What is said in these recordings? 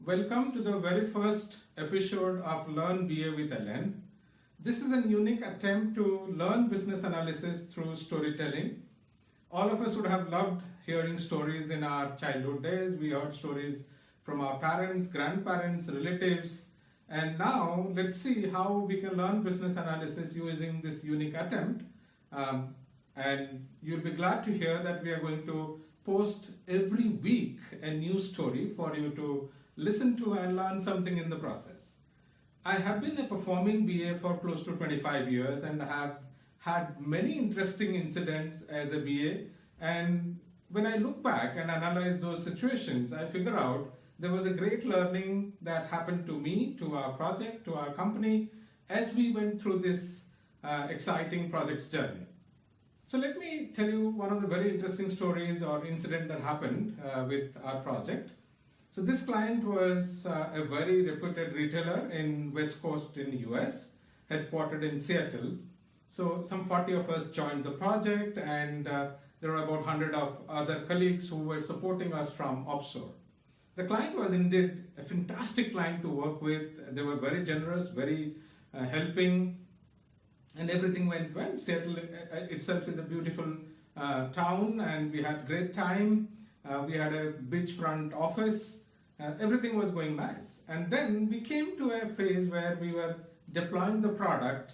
Welcome to the very first episode of Learn BA with LN. This is a unique attempt to learn business analysis through storytelling. All of us would have loved hearing stories in our childhood days. We heard stories from our parents, grandparents, relatives, and now let's see how we can learn business analysis using this unique attempt. And you'll be glad to hear that we are going to post every week a new story for you to listen to and learn something in the process. I have been a performing BA for close to 25 years and have had many interesting incidents as a BA. And when I look back and analyze those situations, I figure out there was a great learning that happened to me, to our project, to our company, as we went through this exciting project's journey. So let me tell you one of the very interesting stories or incident that happened with our project. So this client was a very reputed retailer in West Coast in the US, headquartered in Seattle. So some 40 of us joined the project, and there were about 100 of other colleagues who were supporting us from offshore. The client was indeed a fantastic client to work with. They were very generous, very helping, and everything went well. Seattle itself is a beautiful town, and we had great time. We had a beachfront office. Everything was going nice. And then we came to a phase where we were deploying the product,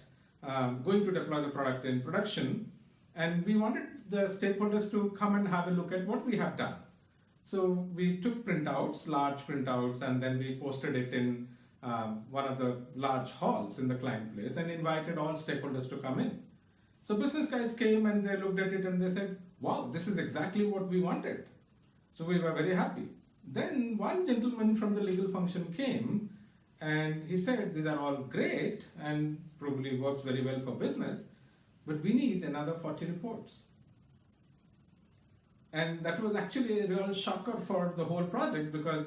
going to deploy the product in production, and we wanted the stakeholders to come and have a look at what we have done. So we took printouts, large printouts, and then we posted it in one of the large halls in the client place and invited all stakeholders to come in. So business guys came and they looked at it and they said, wow, this is exactly what we wanted. So we were very happy. Then one gentleman from the legal function came and he said, these are all great and probably works very well for business, but we need another 40 reports. And that was actually a real shocker for the whole project, because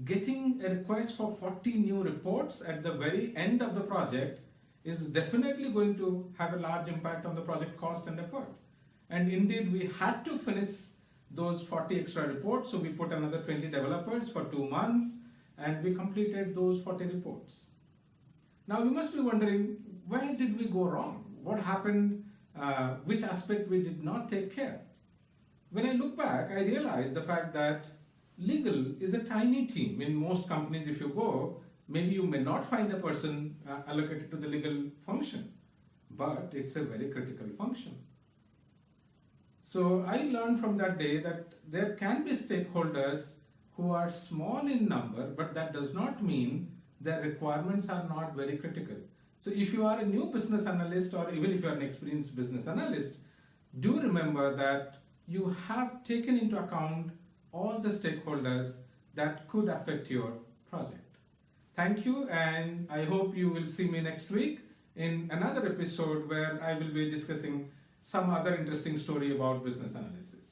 getting a request for 40 new reports at the very end of the project is definitely going to have a large impact on the project cost and effort. And indeed, we had to finish those 40 extra reports, so we put another 20 developers for 2 months, and we completed those 40 reports. Now you must be wondering, where did we go wrong? What happened? Which aspect we did not take care? When I look back, I realized the fact that legal is a tiny team. In most companies, if you go, maybe you may not find a person allocated to the legal function, but it's a very critical function. So I learned from that day that there can be stakeholders who are small in number, but that does not mean their requirements are not very critical. So if you are a new business analyst, or even if you are an experienced business analyst, do remember that you have taken into account all the stakeholders that could affect your project. Thank you, and I hope you will see me next week in another episode where I will be discussing some other interesting story about business analysis.